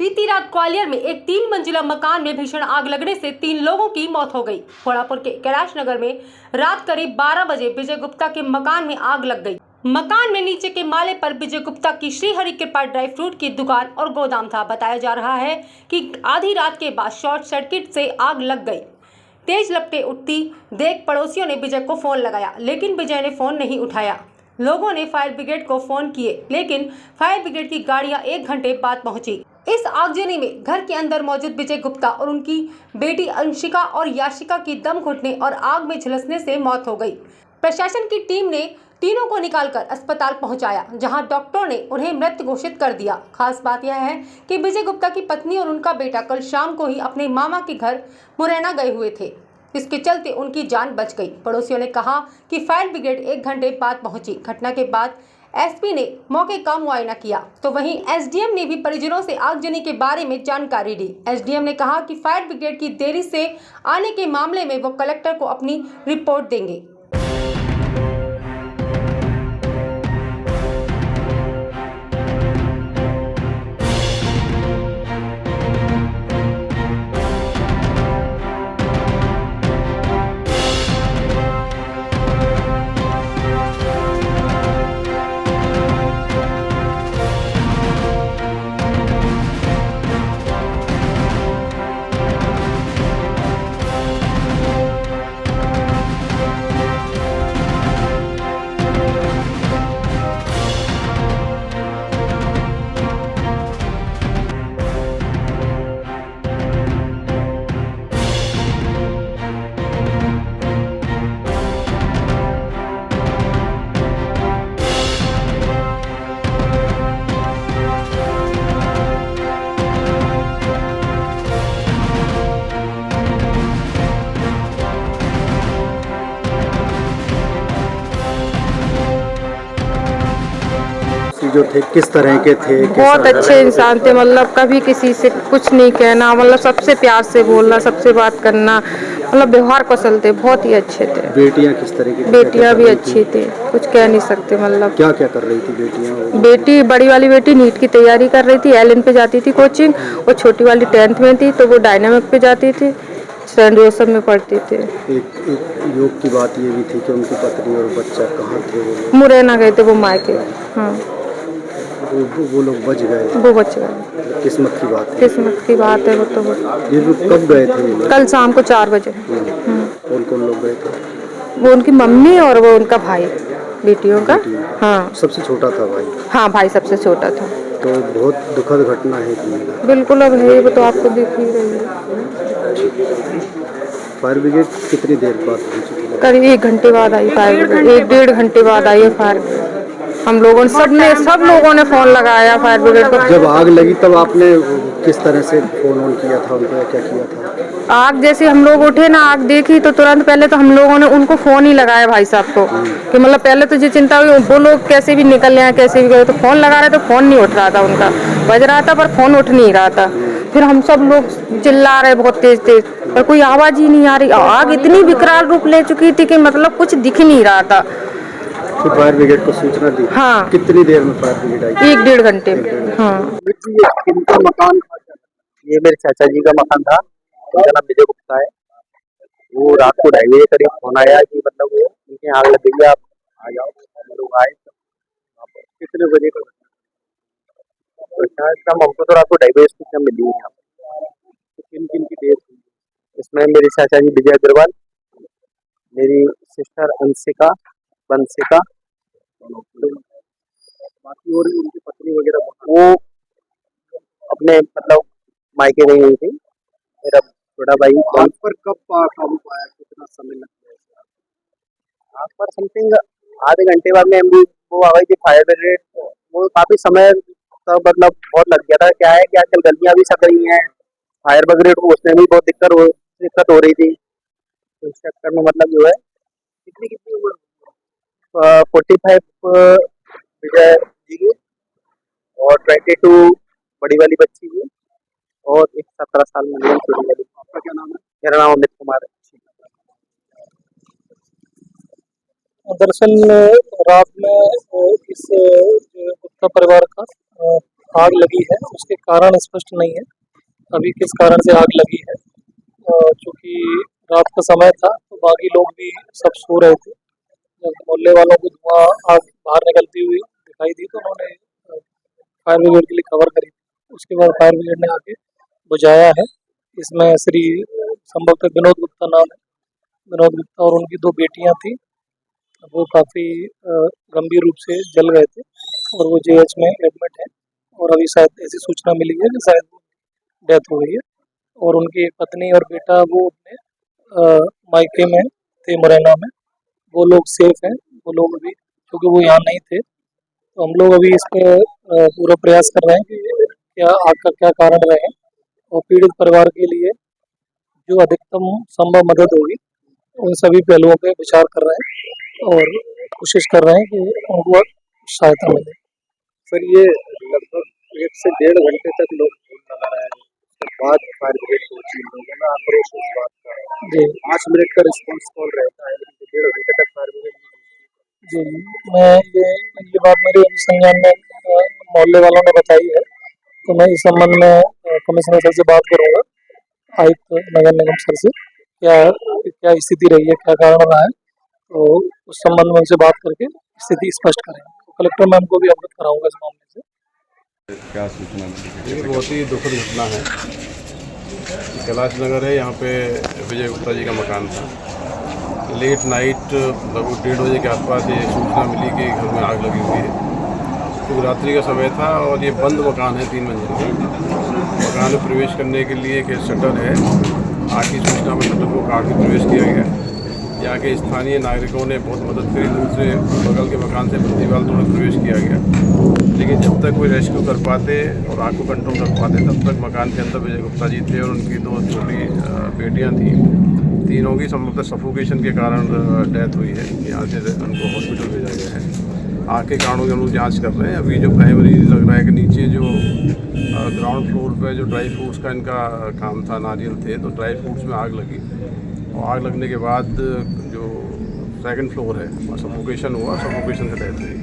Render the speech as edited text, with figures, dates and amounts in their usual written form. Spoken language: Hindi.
बीती रात ग्वालियर में एक 3 मंजिला मकान में भीषण आग लगने से 3 लोगों की मौत हो गई। घोड़ापुर के कैलाश नगर में रात करीब 12 बजे विजय गुप्ता के मकान में आग लग गई। मकान में नीचे के माले पर विजय गुप्ता की श्री हरि कृपा ड्राई फ्रूट की दुकान और गोदाम था। बताया जा रहा है कि आधी रात के बाद शॉर्ट सर्किट से आग लग गई। तेज लपटें उठती देख पड़ोसियों ने विजय को फोन लगाया, लेकिन विजय ने फोन नहीं उठाया। लोगों ने फायर ब्रिगेड को फोन किए, लेकिन फायर ब्रिगेड की गाड़ियां 1 घंटे बाद पहुंची। इस आगजनी में घर के अंदर मौजूद विजय गुप्ता और उनकी बेटी अंशिका और याशिका की दम घुटने और आग में झुलसने से मौत हो गई। प्रशासन की टीम ने तीनों को निकालकर अस्पताल पहुंचाया, जहां डॉक्टरों ने उन्हें मृत घोषित कर दिया। खास बात यह है कि विजय गुप्ता की पत्नी और उनका बेटा कल शाम को ही अपने मामा के घर मुरैना गए हुए थे, इसके चलते उनकी जान बच गई। पड़ोसियों ने कहा कि फायर ब्रिगेड 1 घंटे बाद पहुंची। घटना के बाद एसपी ने मौके का मुआयना किया, तो वहीं एसडीएम ने भी परिजनों से आगजनी के बारे में जानकारी दी। एसडीएम ने कहा कि फायर ब्रिगेड की देरी से आने के मामले में वो कलेक्टर को अपनी रिपोर्ट देंगे। जो थे किस तरह के थे? बहुत अच्छे इंसान थे, मतलब कभी किसी से कुछ नहीं कहना, मतलब सबसे प्यार से बोलना, सबसे बात करना, मतलब व्यवहार कौशल थे, बहुत ही अच्छे थे। बेटियां किस तरह की? बेटियां भी अच्छी थी, कुछ कह नहीं सकते। मतलब क्या क्या कर रही थी बेटियां? बेटी बड़ी वाली बेटी नीट की तैयारी कर रही थी, एलएन पे जाती थी कोचिंग, और छोटी वाली 10th में थी तो वो डायनामिक पे जाती थी, सेंट जोसेफ में पढ़ती थी। एक योग की बात ये भी थी कि उनकी पत्नी और बच्चा कहाँ थे? वो मुरैना गए थे, वो मायके। हाँ, वो लोग बच गए। वो बच गए। किस्मत की बात है। किस्मत की बात है वो तो। ये लोग कब गए थे? कल शाम को 4 बजे। कौन कौन लोग गए थे? वो उनकी मम्मी और वो उनका भाई, बेटियों का। हाँ, सबसे छोटा था भाई? हाँ, भाई सबसे छोटा था। तो बहुत दुखद घटना है कि बिल्कुल, अब है वो तो आपको दिख ही रही है। फायर ब्रिगेड कितनी देर बाद पहुंची? करीब 1 घंटे बाद आई फायर ब्रिगेड, 1-1.5 घंटे बाद आई है फायर ब्रिगेड। हम लोगों ने सब लोगों ने फोन लगाया फायर ब्रिगेड को। जब आग लगी तब आपने किस तरह से फोन ऑन किया था उनको, क्या किया था? आग जैसे हम लोग उठे ना, आग देखी तो तुरंत पहले तो हम लोगों ने उनको फोन ही लगाया भाई साहब को, कि मतलब पहले तो ये चिंता हुई वो लोग कैसे भी निकल आए, कैसे भी गए, तो फोन लगा रहे तो फोन नहीं उठ रहा था उनका, बज रहा था पर फोन उठ नहीं रहा था। फिर हम सब लोग चिल्ला रहे बहुत तेज तेज, पर कोई आवाज ही नहीं आ रही। आग इतनी विकराल रूप ले चुकी थी कि मतलब कुछ दिख नहीं रहा था। फिर फायर ब्रिगेड को सूचना दी? हाँ। कितनी देर में फायर ब्रिगेड आई? 1-1.5 घंटे में। हाँ, किनका मकान था? ये मेरे चाचा जी का मकान था, उनका नाम विजय गुप्ता है। वो रात को 2:30 बजे करीब फोन आया कि मतलब वो इनके आग लग गई, आप आ जाओ। हम लोग आए। कितने बजे का? तो हमको तो रात को 2:30 बजे सूचना मिली है। यहाँ किन किन की डेथ हुई? इसमें मेरे चाचा जी विजय अग्रवाल, मेरी सिस्टर अंशिका, वंशिका, बाकी और उनकी पत्नी वगैरह वो अपने मतलब मायके गई हुई थी। मेरा छोटा भाई। आग पर कब काबू पाया? कितना समय लग गया? आग पर समथिंग आधे घंटे बाद में वो आ गई थी फायर ब्रिगेड। वो काफी समय तक मतलब बहुत लग गया था। क्या है कि आजकल गलियां भी सक रही हैं, फायर ब्रिगेड को उसमें भी बहुत दिक्कत हो रही थी। तो इस चक्कर में मतलब जो है कितनी उम्र? 45 विजय जी की और 22 बड़ी वाली बच्ची की और एक 17 साल में छोटी वाली। आपका क्या नाम है? मेरा नाम अमित कुमार है। दरअसल रात में इस गुप्ता परिवार का आग लगी है, उसके कारण स्पष्ट नहीं है अभी किस कारण से आग लगी है। चूँकि रात का समय था तो बाकी लोग भी सब सो रहे थे। जब मोहल्ले वालों को धुआं आग बाहर निकलती हुई दिखाई दी तो उन्होंने फायर ब्रिगेड के लिए खबर करी। उसके बाद फायर ब्रिगेड ने आके बुझाया है। इसमें श्री संभवतः विनोद गुप्ता नाम है, विनोद गुप्ता और उनकी 2 बेटियां थी। वो काफ़ी गंभीर रूप से जल गए थे और वो जेएच में एडमिट है और अभी शायद ऐसी सूचना मिली है कि शायद डेथ हो गई है। और उनकी एक पत्नी और बेटा वो अपने मायके में थे मुरैना में, वो लोग सेफ हैं। वो लोग अभी क्योंकि वो यहाँ नहीं थे तो हम लोग अभी इस पर पूरा प्रयास कर रहे हैं कि क्या आग का क्या कारण रहे और पीड़ित परिवार के लिए जो अधिकतम संभव मदद होगी उन सभी पहलुओं पे विचार कर रहे हैं और कोशिश कर रहे हैं कि उनको सहायता मिले। सर ये लगभग 1 से 1.5 घंटे तक लोग फोन लगा रहे हैं, उसके बाद फायर ब्रिगेड पहुंची, लोगों में आक्रोश इस बात का। जी 5 मिनट का रिस्पॉन्स कॉल रहता है लेकिन 1.5 घंटे तक फायर ब्रिगेड। जी मैं ये बात मेरी अभी संज्ञान में मोहल्ले वालों ने बताई है तो मैं इस संबंध में कमिश्नर सर से बात करूँगा, आयुक्त नगर निगम सर से क्या स्थिति रही है, क्या कारण रहा है, तो उस संबंध में उनसे बात करके स्थिति स्पष्ट करेंगे। तो कलेक्टर मैम को भी अवगत कराऊंगा इस मामले से। क्या सूचना मिली? ये बहुत ही दुखद घटना है। कैलाश नगर है, यहाँ पे विजय गुप्ता जी का मकान था। लेट नाइट लगभग 1:30 बजे के आसपास ये सूचना मिली कि घर में आग लगी हुई है। तो रात्रि का समय था और ये बंद मकान है, 3 मंजिल मकान में प्रवेश करने के लिए एक शटर है। आग की सूचना में शटर को काट के प्रवेश किया गया। यहाँ के स्थानीय नागरिकों ने बहुत मदद करी, दूसरे बगल के मकान से दीवार तोड़ प्रवेश किया गया। लेकिन जब तक कोई रेस्क्यू कर पाते और आग को कंट्रोल कर पाते तब तक मकान के अंदर विजय गुप्ता जी थे और उनकी 2 छोटी बेटियां थीं। तीनों की संभवतः सफोकेशन के कारण डेथ हुई है। यहाँ से उनको हॉस्पिटल भेजा गया है। आग के कारणों की हम लोग जाँच कर रहे हैं। अभी जो प्राइमरी लग रहा है कि नीचे जो ग्राउंड फ्लोर पे जो ड्राई फ्रूट्स का इनका काम था, नारियल थे, तो ड्राई फ्रूट्स में आग लगी और आग लगने के बाद जो 2nd फ्लोर है वहाँ सफोकेशन हुआ, सफोकेशन से डेथ हुई।